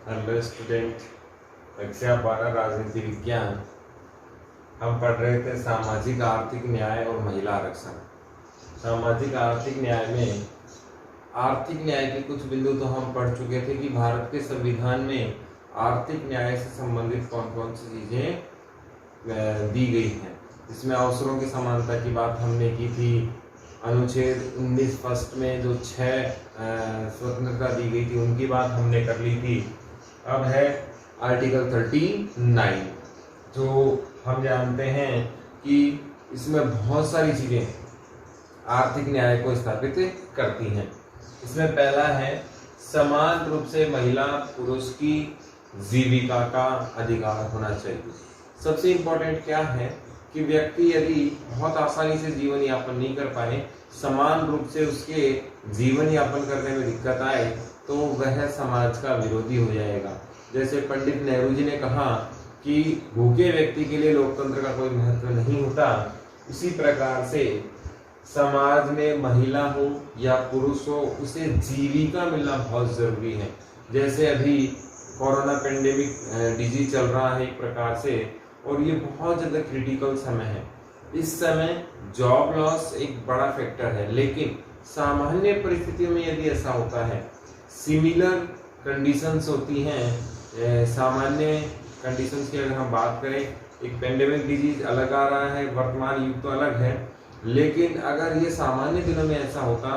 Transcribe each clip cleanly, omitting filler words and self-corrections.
Hello student. कक्षा 12 राजनीति विज्ञान। हम पढ़ रहे थे सामाजिक आर्थिक न्याय और महिला आरक्षण। सामाजिक आर्थिक न्याय में आर्थिक न्याय के कुछ बिंदु तो हम पढ़ चुके थे कि भारत के संविधान में आर्थिक न्याय से संबंधित कौन कौन सी चीजें दी गई हैं। इसमें अवसरों की समानता की बात हमने की थी। अनुच्छेद 19 फर्स्ट में जो 6 स्वतंत्रता दी गई थी उनकी बात हमने कर ली थी। अब है आर्टिकल 39, जो हम जानते हैं कि इसमें बहुत सारी चीजें आर्थिक न्याय को स्थापित करती हैं। इसमें पहला है समान रूप से महिला पुरुष की जीविका का अधिकार होना चाहिए। सबसे इम्पोर्टेंट क्या है कि व्यक्ति यदि बहुत आसानी से जीवन यापन नहीं कर पाए, समान रूप से उसके जीवन यापन करने में दिक्कत आए, तो वह समाज का विरोधी हो जाएगा। जैसे पंडित नेहरू जी ने कहा कि भूखे व्यक्ति के लिए लोकतंत्र का कोई महत्व नहीं होता, उसी प्रकार से समाज में महिला हो या पुरुष हो, उसे जीविका मिलना बहुत जरूरी है। जैसे अभी कोरोना पेंडेमिक डिजीज चल रहा है एक प्रकार से, और ये बहुत ज़्यादा क्रिटिकल समय है। इस समय जॉब लॉस एक बड़ा फैक्टर है, लेकिन सामान्य परिस्थितियों में यदि ऐसा होता है, सिमिलर कंडीशंस होती हैं, सामान्य कंडीशंस की अगर हम बात करें, एक पेंडेमिक डिजीज अलग आ रहा है, वर्तमान युग तो अलग है, लेकिन अगर ये सामान्य दिनों में ऐसा होता,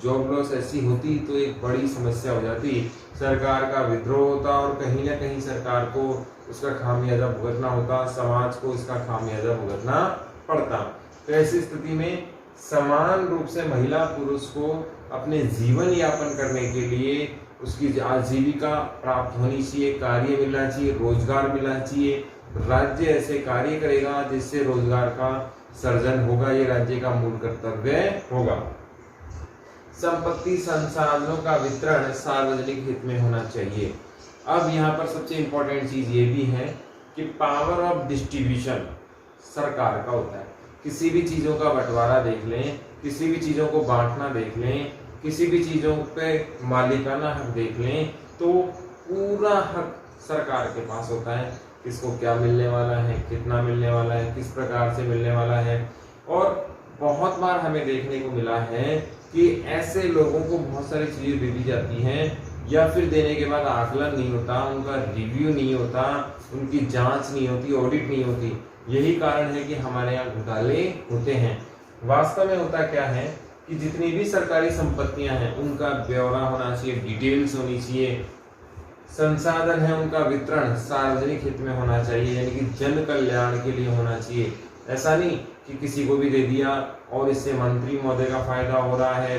जॉब लॉस ऐसी होती, तो एक बड़ी समस्या हो जाती, सरकार का विद्रोह होता और कहीं ना कहीं सरकार को उसका खामियाजा भुगतना होता, समाज को इसका खामियाजा भुगतना पड़ता। तो ऐसी स्थिति में समान रूप से महिला पुरुष को अपने जीवन यापन करने के लिए उसकी आजीविका प्राप्त होनी चाहिए, कार्य मिलना चाहिए, रोजगार मिलना चाहिए। राज्य ऐसे कार्य करेगा जिससे रोजगार का सर्जन होगा, ये राज्य का मूल कर्तव्य होगा। संपत्ति संसाधनों का वितरण सार्वजनिक हित में होना चाहिए। अब यहाँ पर सबसे इंपॉर्टेंट चीज ये भी है कि पावर ऑफ डिस्ट्रीब्यूशन सरकार का होता है। किसी भी चीजों का बंटवारा देख लें, किसी भी चीजों को बांटना देख लें, किसी भी चीजों पे मालिकाना हक देख लें, तो पूरा हक सरकार के पास होता है। किसको क्या मिलने वाला है, कितना मिलने वाला है, किस प्रकार से मिलने वाला है। और बहुत बार हमें देखने को मिला है कि ऐसे लोगों को बहुत सारी चीजें दे दी जाती हैं, या फिर देने के बाद आकलन नहीं होता, उनका रिव्यू नहीं होता, उनकी जांच नहीं होती, ऑडिट नहीं होती। यही कारण है कि हमारे यहाँ घोटाले होते हैं। वास्तव में होता क्या है कि जितनी भी सरकारी संपत्तियां हैं उनका ब्यौरा होना चाहिए, डिटेल्स होनी चाहिए। संसाधन है उनका वितरण सार्वजनिक हित में होना चाहिए, यानी कि जन कल्याण के लिए होना चाहिए। ऐसा नहीं कि किसी को भी दे दिया और इससे मंत्री महोदय का फायदा हो रहा है,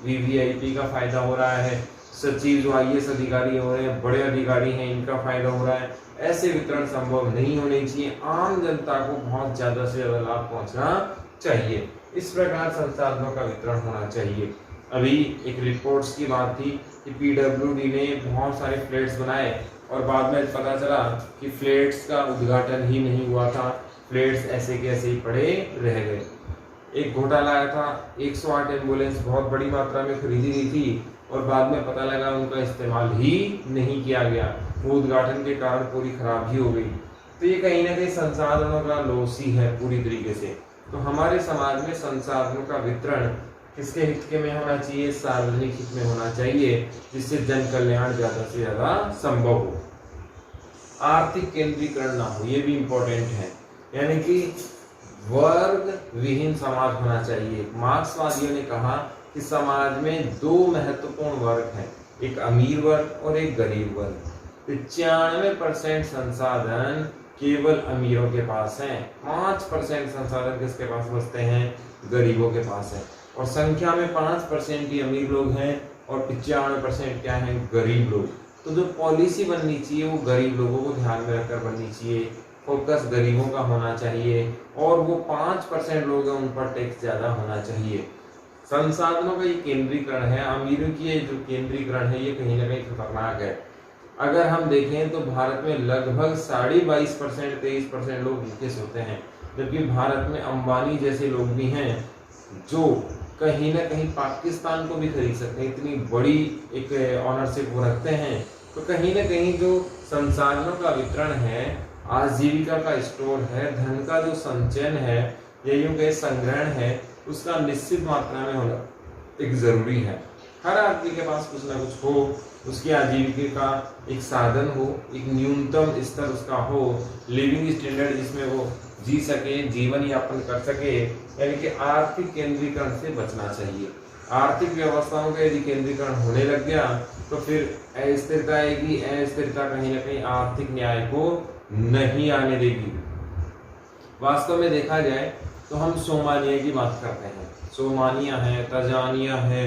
वीवीआईपी का फायदा हो रहा है, सचिव जो आईएएस अधिकारी हो रहे हैं, बड़े अधिकारी हैं, इनका फायदा हो रहा है। ऐसे वितरण संभव नहीं होने चाहिए। आम जनता को बहुत ज्यादा से ज्यादा लाभ पहुंचना चाहिए। इस प्रकार संसाधनों का वितरण होना चाहिए। अभी एक रिपोर्ट्स की बात थी कि पीडब्ल्यूडी ने बहुत सारे फ्लैट्स बनाए और बाद में पता चला कि फ्लैट्स का उद्घाटन ही नहीं हुआ था, फ्लैट्स ऐसे के ऐसे ही पड़े रह गए। एक घोटाला आया था, 108 एम्बुलेंस बहुत बड़ी मात्रा में खरीदी गई थी और बाद में पता लगा उनका इस्तेमाल ही नहीं किया गया, वो उद्घाटन के कारण पूरी खराब ही हो गई। तो ये कहीं ना कहीं संसाधनों का लॉस ही है पूरी तरीके से। तो हमारे समाज में संसाधनों का वितरण किसके हित के में होना चाहिए? सार्वजनिक हित में होना चाहिए, जिससे जन कल्याण ज्यादा से ज्यादा संभव हो। आर्थिक केंद्रीकरण ना हो, ये भी इम्पोर्टेंट है, यानी कि वर्ग विहीन समाज होना चाहिए। मार्क्सवादियों ने कहा कि समाज में दो महत्वपूर्ण वर्ग हैं, एक अमीर वर्ग और एक गरीब वर्ग। 95% संसाधन केवल अमीरों के पास हैं, 5% संसाधन किसके पास बचते हैं? गरीबों के पास है। और संख्या में 5% ही अमीर लोग हैं और 95% क्या है? गरीब लोग। तो जो पॉलिसी बननी चाहिए वो गरीब लोगों को ध्यान में रखकर बननी चाहिए, फोकस गरीबों का होना चाहिए, और वो 5% लोग हैं उन पर टैक्स ज्यादा होना चाहिए। संसाधनों का ये केंद्रीकरण है, अमीरों की ये जो केंद्रीकरण है, ये कहीं ना कहीं खतरनाक है। अगर हम देखें तो भारत में लगभग 22.5% 23% लोग भूखे सोते हैं, जबकि भारत में अंबानी जैसे लोग भी हैं जो कहीं ना कहीं पाकिस्तान को भी खरीद सकते हैं, इतनी बड़ी एक ऑनरशिप वो रखते हैं तो कहीं ना कहीं जो संसाधनों का वितरण है, आजीविका का स्टोर है, धन का जो संचयन है या यूं कहे संग्रहण है, उसका निश्चित मात्रा में होना एक जरूरी है। हर आदमी के पास कुछ ना कुछ हो, उसकी आजीविका का एक साधन हो, एक न्यूनतम स्तर उसका हो, लिविंग स्टैंडर्ड जिसमें वो जी सके, जीवन यापन कर सके, यानी कि आर्थिक केंद्रीकरण से बचना चाहिए। आर्थिक व्यवस्थाओं का यदि केंद्रीकरण होने लग गया तो फिर अस्थिरता आएगी। अस्थिरता कहीं ना कहीं आर्थिक न्याय को नहीं आने देगी। वास्तव में देखा जाए तो हम सोमालिया की बात करते हैं, सोमालिया है, तंजानिया है,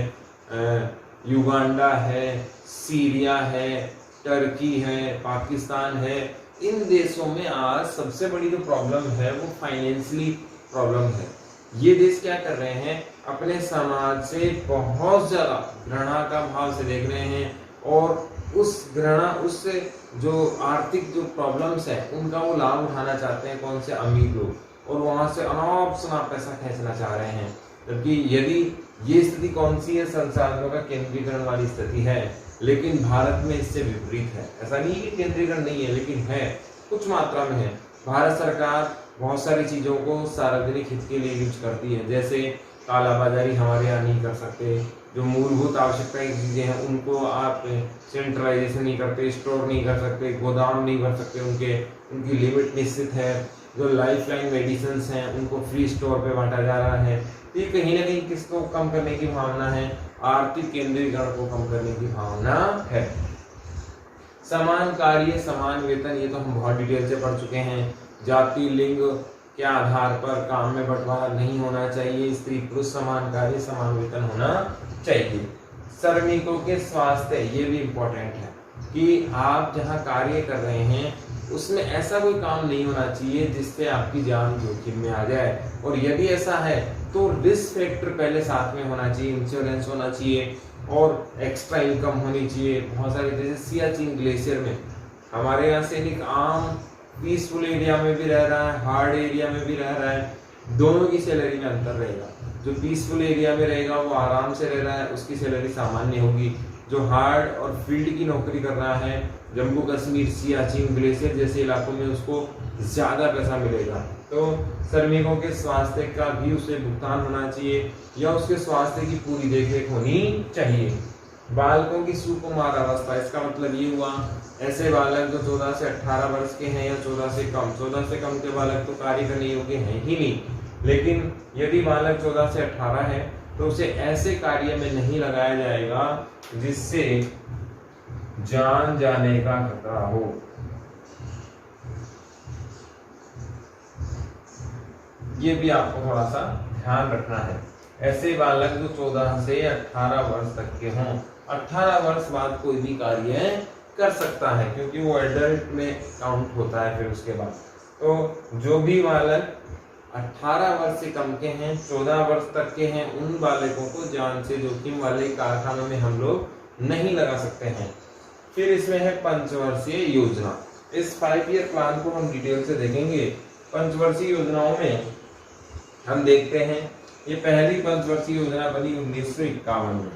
युगांडा है, सीरिया है, टर्की है, पाकिस्तान है। इन देशों में आज सबसे बड़ी जो प्रॉब्लम है वो फाइनेंशियली प्रॉब्लम है। ये देश क्या कर रहे हैं, अपने समाज से बहुत ज्यादा घृणा का भाव से देख रहे हैं और उस घृणा, उससे जो आर्थिक जो प्रॉब्लम्स है उनका वो लाभ उठाना चाहते हैं कौन से अमीर लोग, और वहां से अनाप शनाप पैसा खींचना चाह रहे हैं। जबकि यदि ये स्थिति कौन सी है, संसाधनों का केंद्रीकरण वाली स्थिति है, लेकिन भारत में इससे विपरीत है। ऐसा नहीं कि केंद्रीकरण नहीं है, लेकिन है, कुछ मात्रा में है। भारत सरकार बहुत सारी चीजों को सार्वजनिक हित के लिए यूज करती है, जैसे कालाबाजारी हमारे यहाँ नहीं कर सकते, जो मूलभूत आवश्यकता की चीजें हैं उनको आप सेंट्रलाइजेशन नहीं करते, स्टोर नहीं कर सकते, गोदाम नहीं भर सकते, उनकी लिमिट निश्चित है। जो लाइफ लाइन मेडिसिन हैं उनको फ्री स्टोर पे बांटा जा रहा है। ये कहीं ना कहीं किसको कम करने की भावना है, आर्थिक केंद्रीकरण को कम करने की भावना है। समान कार्य समान वेतन, ये तो हम बहुत डिटेल से पढ़ चुके हैं। जाति लिंग के आधार पर काम में बंटवारा नहीं होना चाहिए। स्त्री पुरुष समान कार्य समान वेतन होना चाहिए। श्रमिकों के स्वास्थ्य, ये भी इम्पोर्टेंट है कि आप जहाँ कार्य कर रहे हैं उसमें ऐसा कोई काम नहीं होना चाहिए जिससे आपकी जान जोखिम में आ जाए, और यदि ऐसा है तो रिस्क फैक्टर पहले साथ में होना चाहिए, इंश्योरेंस होना चाहिए और एक्स्ट्रा इनकम होनी चाहिए। बहुत सारे जैसे सियाचिन ग्लेशियर में हमारे यहाँ से एक आम पीसफुल एरिया में भी रह रहा है, हार्ड एरिया में भी रह रहा है, दोनों की सैलरी में अंतर रहेगा। जो पीसफुल एरिया में रहेगा वो आराम से रह रहा है, उसकी सैलरी सामान्य होगी। जो हार्ड और फील्ड की नौकरी कर रहा है, जम्मू कश्मीर, सियाचिन ग्लेशियर जैसे इलाकों में, उसको ज्यादा पैसा मिलेगा। तो श्रमिकों के स्वास्थ्य का भी उसे भुगतान होना चाहिए या उसके स्वास्थ्य की पूरी देखरेख होनी चाहिए। बालकों की सुकुमार अवस्था, इसका मतलब ये हुआ ऐसे बालक जो 14 से 18 वर्ष के हैं या 14 से कम। 14 से कम के बालक तो कार्य करने योग्य हैं ही नहीं, लेकिन यदि बालक 14 से 18 है तो उसे ऐसे कार्य में नहीं लगाया जाएगा जिससे जान जाने का खतरा हो। ये भी आपको थोड़ा सा ध्यान रखना है। ऐसे बालक जो 14 से 18 वर्ष तक के हों, 18 वर्ष बाद कोई भी कार्य कर सकता है क्योंकि वो एडल्ट में काउंट होता है। फिर उसके बाद तो जो भी बालक 18 वर्ष से कम के हैं, 14 वर्ष तक के हैं, उन बालकों को जान से जोखिम वाले कारखानों में हम लोग नहीं लगा सकते हैं। फिर इसमें है पंचवर्षीय योजना। इस 5 ईयर प्लान को हम डिटेल से देखेंगे। पंचवर्षीय योजनाओं में हम देखते हैं ये पहली पंचवर्षीय योजना बनी 1951 में,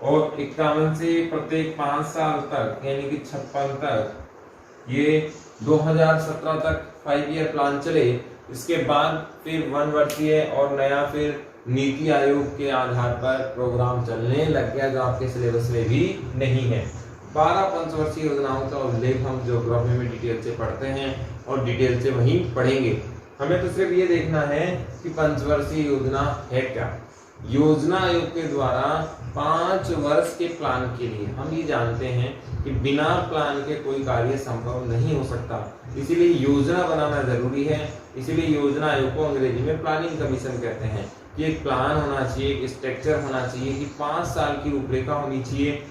और 51 से प्रत्येक 5 साल तक यानी कि 56 तक ये 2017 तक 5 ईयर प्लान चले। इसके बाद फिर 1 वर्षीय और नया फिर नीति आयोग के आधार पर प्रोग्राम चलने लग गया जो आपके सिलेबस में भी नहीं है। 12 पंचवर्षीय योजनाओं का उल्लेख हम ज्योग्राफी में डिटेल से पढ़ते हैं और डिटेल से वहीं पढ़ेंगे। हमें तो सिर्फ ये देखना है कि पंचवर्षीय योजना है क्या। योजना आयोग के द्वारा 5 वर्ष के प्लान के लिए हम ये जानते हैं कि बिना प्लान के कोई कार्य संभव नहीं हो सकता, इसीलिए योजना बनाना जरूरी है। इसीलिए योजना आयोग को अंग्रेजी में प्लानिंग कमीशन कहते हैं कि एक प्लान होना चाहिए, एक स्ट्रक्चर होना चाहिए कि 5 साल की रूपरेखा होनी चाहिए।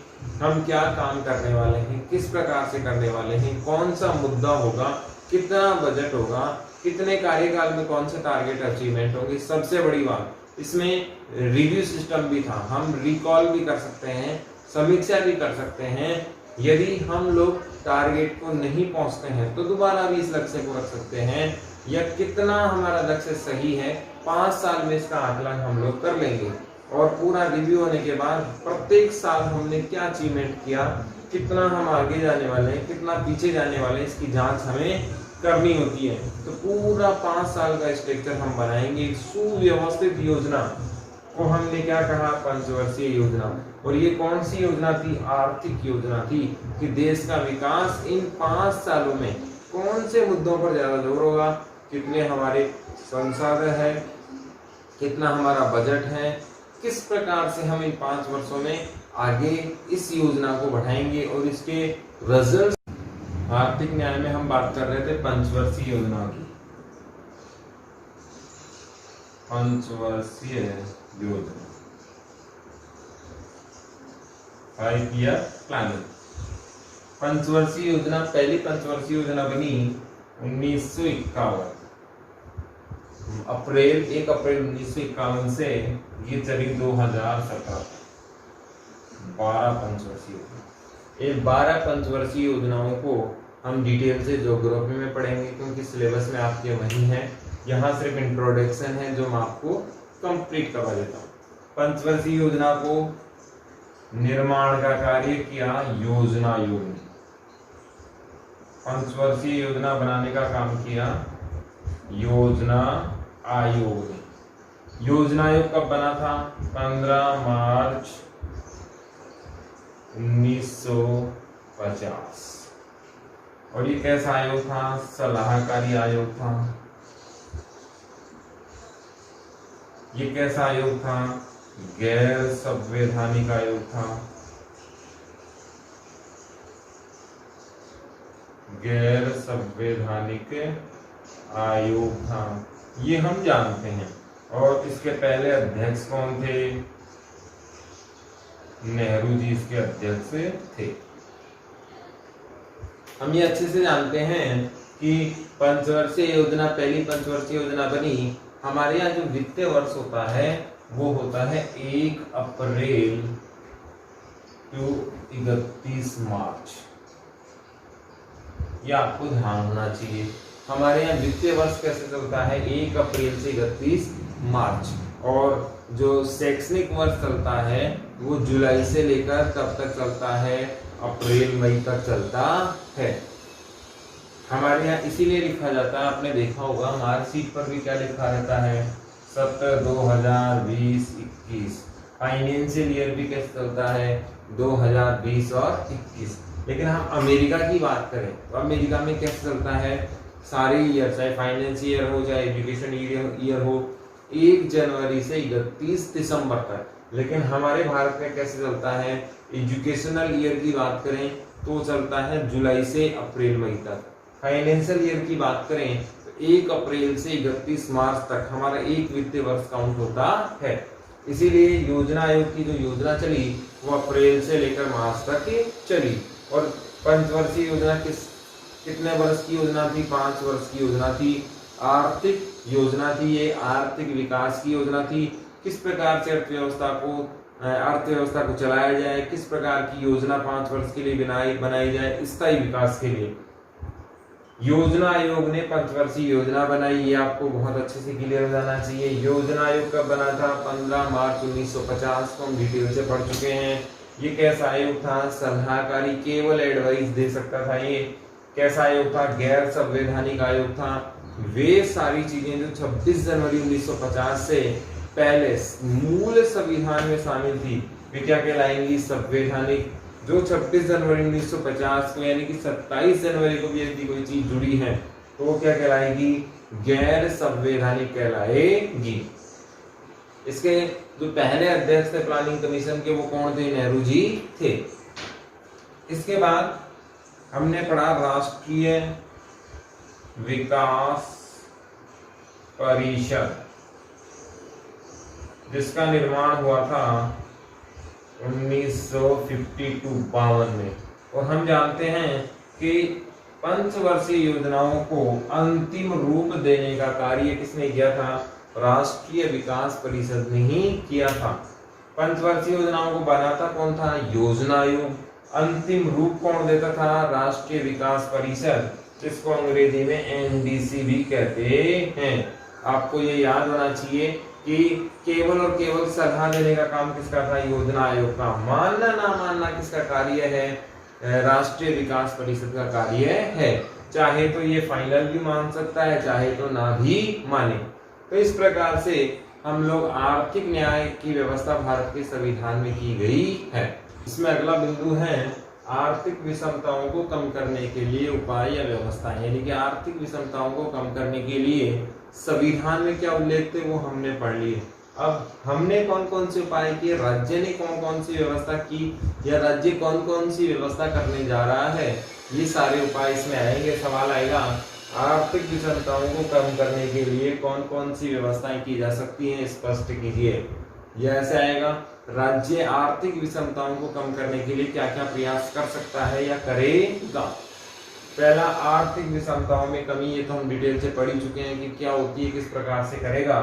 हम क्या काम करने वाले हैं, किस प्रकार से करने वाले हैं, कौन सा मुद्दा होगा, कितना बजट होगा, कितने कार्यकाल में कौन से टारगेट अचीवमेंट होंगे। सबसे बड़ी बात इसमें रिव्यू सिस्टम भी था, हम रिकॉल भी कर सकते हैं, समीक्षा भी कर सकते हैं। यदि हम लोग टारगेट को नहीं पहुंचते हैं तो दोबारा भी इस लक्ष्य को रख सकते हैं, या कितना हमारा लक्ष्य सही है 5 साल में इसका आकलन हम लोग कर लेंगे। और पूरा रिव्यू होने के बाद प्रत्येक साल हमने क्या अचीवमेंट किया कितना हम आगे जाने वाले हैं, कितना पीछे जाने वाले हैं, इसकी जांच हमें करनी होती है। तो पूरा 5 साल का स्ट्रक्चर हम बनाएंगे, एक सुव्यवस्थित योजना को हमने क्या कहा, पंचवर्षीय योजना। और ये कौन सी योजना थी, आर्थिक योजना थी, कि देश का विकास इन 5 सालों में कौन से मुद्दों पर ज्यादा जोर होगा, कितने हमारे संसाधन है, कितना हमारा बजट है, किस प्रकार से हम इन 5 वर्षों में आगे इस योजना को बढ़ाएंगे और इसके रिजल्ट। आर्थिक न्याय में हम बात कर रहे थे पंचवर्षीय योजना की, पंचवर्षीय योजना, 5 ईयर प्लानिंग। पंचवर्षीय योजना, पहली पंचवर्षीय योजना बनी 1951, अप्रैल 1 अप्रैल 1951 से ये चली 2017, 12 पंचवर्षीय योजना। ये 12 पंचवर्षीय योजनाओं को हम डिटेल से ज्योग्राफी में पढ़ेंगे, क्योंकि सिलेबस में आपके वही है। यहाँ सिर्फ इंट्रोडक्शन है जो मैं आपको कंप्लीट करवा देता हूँ। पंचवर्षीय योजना को निर्माण का कार्य किया योजना आयोग ने, पंचवर्षीय योजना बनाने का काम किया योजना आयोग ने। योजना आयोग कब बना था, 15 मार्च 1950। और ये कैसा आयोग था, सलाहकारी आयोग था। ये कैसा आयोग था, गैर संवैधानिक आयोग था, गैर संवैधानिक आयोग था, ये हम जानते हैं। और इसके पहले अध्यक्ष कौन थे, नेहरू जी इसके अध्यक्ष थे। हम ये अच्छे से जानते हैं कि पंचवर्षीय योजना, पहली पंचवर्षीय योजना बनी, हमारे यहाँ जो वित्तीय वर्ष होता है वो होता है 1 अप्रैल टू 31 मार्च। ये आपको ध्यान होना चाहिए। हमारे यहाँ वित्तीय वर्ष कैसे चलता है, 1 अप्रैल से 31 मार्च। और जो शैक्षणिक वर्ष चलता है वो जुलाई से लेकर कब तक चलता है, अप्रैल मई तक चलता है। हमारे यहाँ इसीलिए लिखा जाता है, आपने देखा होगा मार्कशीट पर भी क्या लिखा रहता है, 2020-21। फाइनेंशियल ईयर भी कैसे चलता है, 2020 और 21। लेकिन हम अमेरिका की बात करें तो अमेरिका में कैसे चलता है, सारे ईयर, चाहे फाइनेंशियल ईयर हो चाहे एजुकेशन ईयर हो, 1 जनवरी से 31 दिसंबर तक। लेकिन हमारे भारत में कैसे चलता है, एजुकेशनल ईयर की बात करें तो चलता है जुलाई से अप्रैल मई तक। फाइनेंशियल ईयर की बात करें तो 1 अप्रैल से 31 मार्च तक हमारा एक वित्तीय वर्ष काउंट होता है। इसीलिए योजना आयोग की जो योजना चली वो अप्रैल से लेकर मार्च तक चली। और पंचवर्षीय योजना कितने वर्ष की योजना थी, 5 वर्ष की योजना थी। आर्थिक योजना थी, ये आर्थिक विकास की योजना थी। किस प्रकार से अर्थव्यवस्था को चलाया जाए, किस प्रकार की योजना 5 वर्ष के लिए बनाई जाए स्थायी विकास के लिए। योजना आयोग ने पंचवर्षीय योजना बनाई, ये आपको बहुत अच्छे से क्लियर हो जाना चाहिए। योजना आयोग कब बना था, 15 मार्च 1950 को हम डिटेल से पढ़ चुके हैं। ये कैसा आयोग था, सलाहकारी, केवल एडवाइस दे सकता था। ये कैसा आयोग था, गैर संवैधानिक आयोग था। वे सारी चीजें जो 26 जनवरी 1950 से पहले मूल संविधान में शामिल थी वे क्या कहलाएंगी, संवैधानिक। जो 26 जनवरी 1950 को यानी कि 27 जनवरी को भी यदि कोई चीज जुड़ी है तो वो क्या कहलाएगी, गैर संवैधानिक कहलाएगी। इसके जो पहले अध्यक्ष थे प्लानिंग कमीशन के वो कौन थे, नेहरू जी थे। इसके बाद हमने पढ़ा राष्ट्रीय विकास परिषद, जिसका निर्माण हुआ था 1952 में। और हम जानते हैं कि पंचवर्षीय योजनाओं को अंतिम रूप देने का कार्य किसने किया था, राष्ट्रीय विकास परिषद ने ही किया था। पंचवर्षीय योजनाओं को बनाता कौन था, योजना आयोग। अंतिम रूप कौन देता था, राष्ट्रीय विकास परिषद, जिसको अंग्रेजी में एनडीसी भी कहते हैं। आपको ये याद होना चाहिए कि केवल और केवल सलाह देने का काम किसका था, योजना आयोग का। मानना ना मानना किसका कार्य है, राष्ट्रीय विकास परिषद का कार्य है। चाहे तो ये फाइनल भी मान सकता है, चाहे तो ना भी माने। तो इस प्रकार से हम लोग आर्थिक न्याय की व्यवस्था भारत के संविधान में की गई है। इसमें अगला बिंदु है आर्थिक विषमताओं को कम करने के लिए उपाय या व्यवस्थाएं, यानी कि आर्थिक विषमताओं को कम करने के लिए संविधान में क्या उल्लेख थे वो हमने पढ़ लिए। अब हमने कौन कौन से उपाय किए, राज्य ने कौन कौन सी व्यवस्था की, या राज्य कौन कौन सी व्यवस्था करने जा रहा है, ये सारे उपाय इसमें आएंगे। सवाल आएगा आर्थिक विषमताओं को कम करने के लिए कौन कौन सी व्यवस्थाएं की जा सकती हैं, स्पष्ट कीजिए। यह ऐसे आएगा, राज्य आर्थिक विषमताओं को कम करने के लिए क्या क्या प्रयास कर सकता है या करेगा। पहला, आर्थिक विषमताओं में कमी, ये तो हम डिटेल से पढ़ चुके हैं कि क्या होती है, किस प्रकार से करेगा।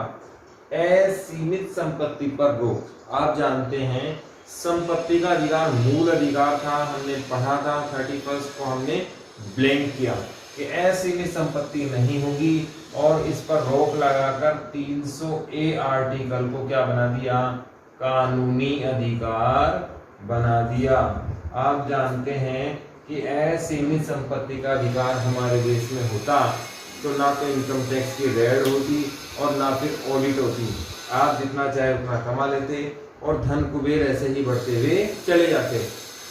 असीमित संपत्ति पर रोक। आप जानते हैं संपत्ति का अधिकार मूल अधिकार था, हमने पढ़ा था 31 को हमने ब्लैंक किया कि असीमित संपत्ति नहीं होगी और इस पर रोक लगाकर 300A आर्टिकल को क्या बना दिया, कानूनी अधिकार बना दिया। आप जानते हैं कि असीमित संपत्ति का अधिकार हमारे देश में होता तो ना तो इनकम टैक्स की रेड होती और ना फिर ऑडिट होती। आप जितना चाहे उतना कमा लेते और धन कुबेर ऐसे ही बढ़ते हुए चले जाते।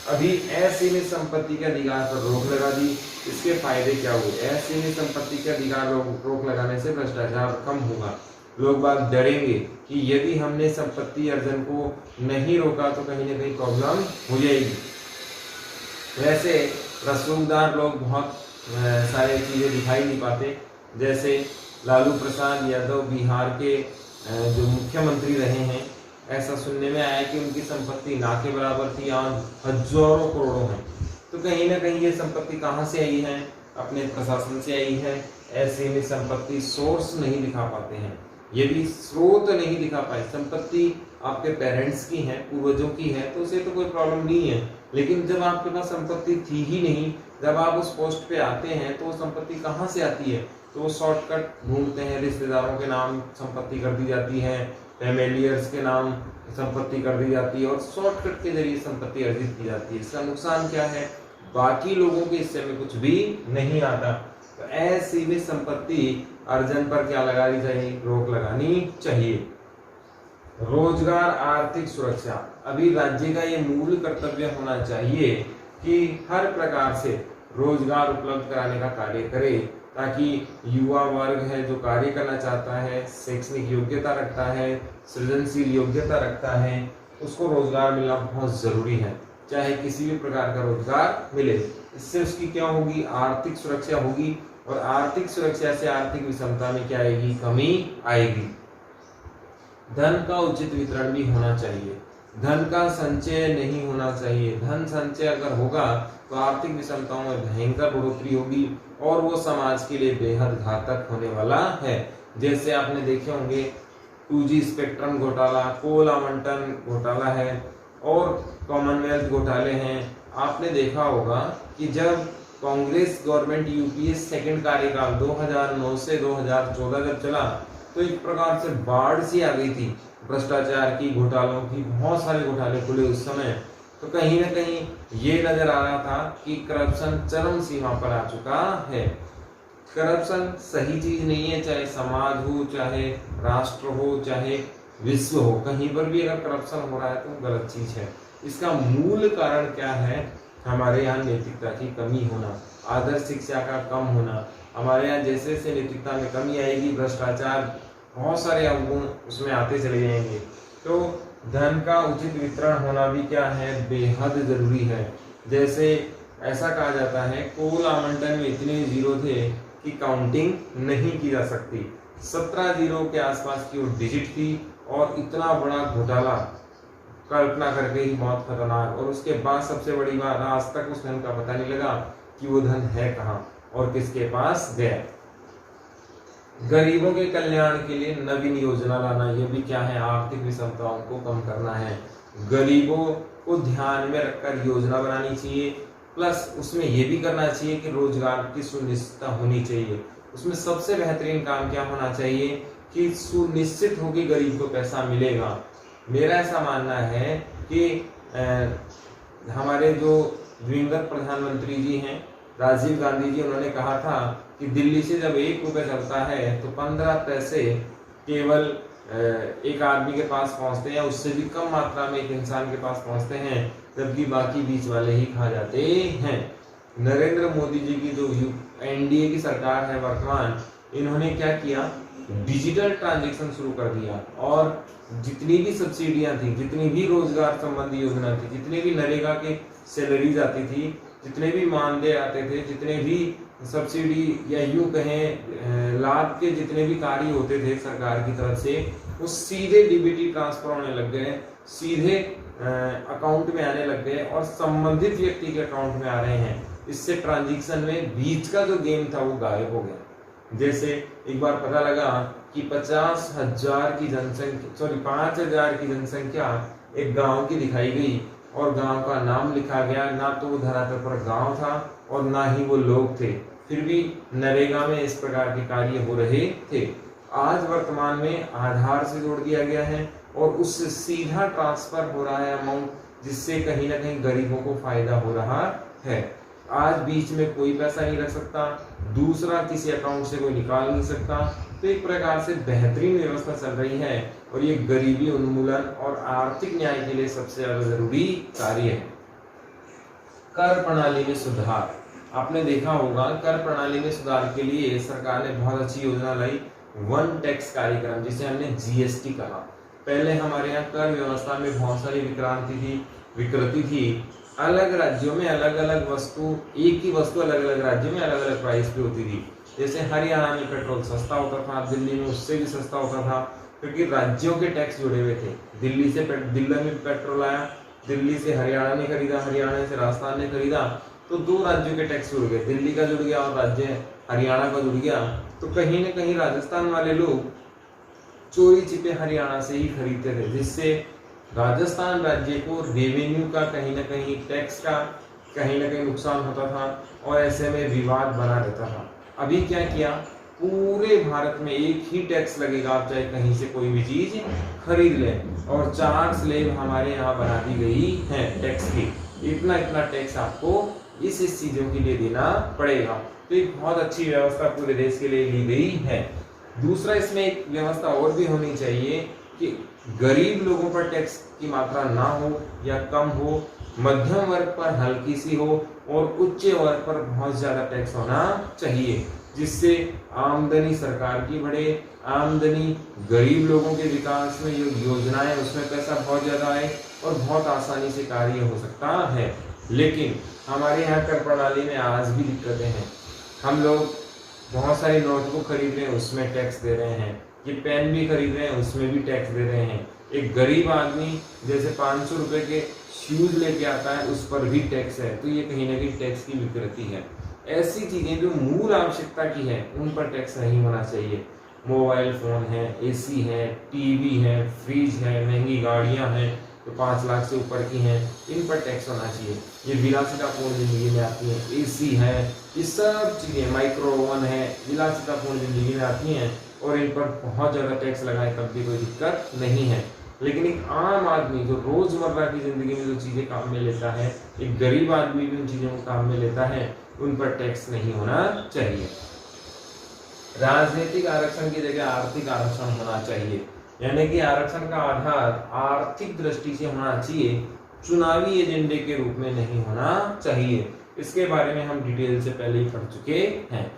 अभी असीमित संपत्ति के अधिकार पर रोक लगा दी। इसके फायदे क्या हुए, असीमित संपत्ति के अधिकार रोक लगाने से भ्रष्टाचार कम होगा। लोग बात डरेंगे कि यदि हमने संपत्ति अर्जन को नहीं रोका तो कहीं ना कहीं प्रॉब्लम हो जाएगी। वैसे रसूखदार लोग बहुत सारे चीजें दिखाई नहीं पाते, जैसे लालू प्रसाद यादव बिहार के जो मुख्यमंत्री रहे हैं, ऐसा सुनने में आया कि उनकी संपत्ति ना के बराबर थी, आज हजारों करोड़ों है। तो कहीं ना कहीं ये संपत्ति कहाँ से आई है, अपने प्रशासन से आई है। ऐसे में संपत्ति सोर्स नहीं दिखा पाते हैं, यदि स्रोत नहीं दिखा पाए। संपत्ति आपके पेरेंट्स की है, पूर्वजों की है, तो उसे तो कोई प्रॉब्लम नहीं है। लेकिन जब आपके पास संपत्ति थी ही नहीं, जब आप उस पोस्ट पे आते हैं तो संपत्ति कहाँ से आती है, तो शॉर्टकट ढूंढते हैं। रिश्तेदारों के नाम संपत्ति कर दी जाती है, फैमिलियर्स के नाम संपत्ति कर दी जाती है और शॉर्टकट के जरिए संपत्ति अर्जित की जाती है। इसका नुकसान क्या है, बाकी लोगों के हिस्से में कुछ भी नहीं आता। तो ऐसी भी संपत्ति अर्जन पर क्या लगानी चाहिए, रोक लगानी चाहिए। रोजगार आर्थिक सुरक्षा, अभी राज्य का ये मूल कर्तव्य होना चाहिए कि हर प्रकार से रोजगार उपलब्ध कराने का कार्य करे, ताकि युवा वर्ग है जो कार्य करना चाहता है, शैक्षणिक योग्यता रखता है, सृजनशील योग्यता रखता है, उसको रोजगार मिलना बहुत जरूरी है। चाहे किसी भी प्रकार का रोजगार मिले, इससे उसकी क्या होगी, आर्थिक सुरक्षा होगी। और आर्थिक सुरक्षा से आर्थिक विषमता में क्या आएगी, कमी आएगी। धन का उचित वितरण भी होना चाहिए, धन का संचय नहीं होना चाहिए। धन संचय अगर होगा तो आर्थिक विषमताओं में भयंकर बढ़ोतरी होगी और वो समाज के लिए बेहद घातक होने वाला है। जैसे आपने देखे होंगे 2G स्पेक्ट्रम घोटाला, कोल आवंटन घोटाला है और कॉमनवेल्थ घोटाले हैं। आपने देखा होगा कि जब कांग्रेस गवर्नमेंट यूपीए सेकंड कार्यकाल 2009 से 2014 जब चला तो एक प्रकार से बाढ़ सी आ गई थी भ्रष्टाचार की, घोटालों की। बहुत सारे घोटाले खुले उस समय। तो कहीं ना कहीं ये नजर आ रहा था कि करप्शन चरम सीमा पर आ चुका है। करप्शन सही चीज नहीं है, चाहे समाज हो, चाहे राष्ट्र हो, चाहे विश्व हो, कहीं पर भी अगर करप्शन हो रहा है तो गलत चीज है। इसका मूल कारण क्या है, हमारे यहाँ नैतिकता की कमी होना, आदर्श शिक्षा का कम होना। हमारे यहाँ जैसे जैसे नैतिकता में कमी आएगी, भ्रष्टाचार, बहुत सारे अवगुण उसमें आते चले जाएंगे। तो धन का उचित वितरण होना भी क्या है, बेहद जरूरी है। जैसे ऐसा कहा जाता है कोल आवंटन में इतने जीरो थे कि काउंटिंग नहीं की जा सकती। 17 जीरो के आसपास की वो डिजिट थी और इतना बड़ा घोटाला, कल्पना करके ही बहुत खतरनाक। और उसके बाद सबसे बड़ी बात, आज तक उस धन का पता नहीं लगा कि वो धन है कहाँ और किसके पास गया। गरीबों के कल्याण के लिए नवीन योजना लाना, ये भी क्या है, आर्थिक विषमताओं को कम करना है। गरीबों को ध्यान में रखकर योजना बनानी चाहिए, प्लस उसमें ये भी करना चाहिए कि रोजगार की सुनिश्चितता होनी चाहिए। उसमें सबसे बेहतरीन काम क्या होना चाहिए कि सुनिश्चित हो कि गरीब को पैसा मिलेगा। मेरा ऐसा मानना है कि हमारे जो दिवंगत प्रधानमंत्री जी हैं राजीव गांधी जी, उन्होंने कहा था कि दिल्ली से जब 1 रुपये चलता है तो 15 पैसे केवल एक आदमी के पास पहुंचते हैं, उससे भी कम मात्रा में एक इंसान के पास पहुंचते हैं, जबकि बाकी बीच वाले ही खा जाते हैं। नरेंद्र मोदी जी की जो एनडीए की सरकार है वर्तमान, इन्होंने क्या किया, डिजिटल ट्रांजैक्शन शुरू कर दिया और जितनी भी सब्सिडियां थी, जितनी भी रोजगार संबंधी योजना थी, जितने भी नरेगा के सैलरीज आती थी, जितने भी मानदेय आते थे, जितने भी सब्सिडी या यूं कहें लाभ के जितने भी कार्य होते थे सरकार की तरफ से, वो सीधे डीबीटी ट्रांसफर होने लग गए, सीधे अकाउंट में आने लग गए और संबंधित व्यक्ति के अकाउंट में आ रहे हैं। इससे ट्रांजैक्शन में बीच का जो गेम था वो गायब हो गया। जैसे एक बार पता लगा कि 50,000 की जनसंख्या 5,000 की जनसंख्या एक गांव की दिखाई गई और गांव का नाम लिखा गया, ना तो वो धरातल पर गांव था और ना ही वो लोग थे, फिर भी नरेगा में इस प्रकार के कार्य हो रहे थे। आज वर्तमान में आधार से जोड़ दिया गया है और उससे सीधा ट्रांसफर हो रहा है अमाउंट, जिससे कहीं ना कहीं गरीबों को फायदा हो रहा है। आज बीच में कोई पैसा नहीं रख सकता, दूसरा किसी अकाउंट से कोई निकाल नहीं सकता, तो एक प्रकार से बेहतरीन व्यवस्था चल रही है और ये गरीबी उन्मूलन और आर्थिक न्याय के लिए सबसे ज्यादा जरूरी कार्य है। कर प्रणाली में सुधार, आपने देखा होगा कर प्रणाली में सुधार के लिए सरकार ने बहुत अच्छी योजना लाई, वन टैक्स कार्यक्रम, जिसे हमने जीएसटी कहा। पहले हमारे यहाँ कर व्यवस्था में बहुत सारी विकृति थी, अलग राज्यों में अलग अलग वस्तु, एक ही वस्तु अलग अलग राज्यों में अलग अलग प्राइस पे होती थी। जैसे हरियाणा में पेट्रोल सस्ता होता था, दिल्ली में उससे भी सस्ता होता था, क्योंकि राज्यों के टैक्स जुड़े हुए थे। दिल्ली में पेट्रोल आया, दिल्ली से हरियाणा ने खरीदा, हरियाणा से राजस्थान ने खरीदा, तो 2 राज्यों के टैक्स जुड़ गए, दिल्ली का जुड़ गया और राज्य हरियाणा का जुड़ गया। तो कहीं न कहीं राजस्थान वाले लोग चोरी छिपे हरियाणा से ही खरीदते थे, जिससे राजस्थान राज्य को रेवेन्यू का कहीं ना कहीं, टैक्स का कहीं ना कहीं नुकसान होता था और ऐसे में विवाद बना रहता था। अभी क्या किया, पूरे भारत में एक ही टैक्स लगेगा, आप चाहे कहीं से कोई भी चीज खरीद लें, और 4 स्लैब हमारे यहाँ बना दी गई है टैक्स की, इतना इतना टैक्स आपको इस चीजों के लिए देना पड़ेगा। तो एक बहुत अच्छी व्यवस्था पूरे देश के लिए ली गई है। दूसरा, इसमें एक व्यवस्था और भी होनी चाहिए कि गरीब लोगों पर टैक्स की मात्रा ना हो या कम हो, मध्यम वर्ग पर हल्की सी हो और उच्च वर्ग पर बहुत ज्यादा टैक्स होना चाहिए, जिससे आमदनी सरकार की बढ़े, आमदनी गरीब लोगों के विकास में जो योजनाएं उसमें पैसा बहुत ज्यादा आए और बहुत आसानी से कार्य हो सकता है। लेकिन हमारे यहाँ कर प्रणाली में आज भी दिक्कतें हैं। हम लोग बहुत सारी नोटबुक खरीद रहे हैं, उसमें टैक्स दे रहे हैं, ये पेन भी खरीद रहे हैं, उसमें भी टैक्स दे रहे हैं। एक गरीब आदमी जैसे 500 रुपए के शूज लेके आता है, उस पर भी टैक्स है, तो ये कहीं ना कहीं टैक्स की विकृति है। ऐसी चीजें जो मूल आवश्यकता की है उन पर टैक्स नहीं होना चाहिए। मोबाइल फोन है, एसी है, टीवी है, फ्रिज है, महंगी गाड़ियां हैं जो 5 लाख से ऊपर की हैं, इन पर टैक्स होना चाहिए। ये विलासितापूर्ण जिंदगी में आती है, एसी है, ये सब चीजें, माइक्रो ओवन है, विलासितापूर्ण जिंदगी में आती हैं और इन पर बहुत ज्यादा टैक्स लगाए तब भी कोई दिक्कत नहीं है। लेकिन एक आम आदमी जो रोजमर्रा की जिंदगी में जो चीजें काम में लेता है, एक गरीब आदमी भी उन चीजों को काम में लेता है, उन पर टैक्स नहीं होना चाहिए। राजनीतिक आरक्षण की जगह आर्थिक आरक्षण होना चाहिए, यानी कि आरक्षण का आधार आर्थिक दृष्टि से होना चाहिए, चुनावी एजेंडे के रूप में नहीं होना चाहिए। इसके बारे में हम डिटेल से पहले ही पढ़ चुके हैं।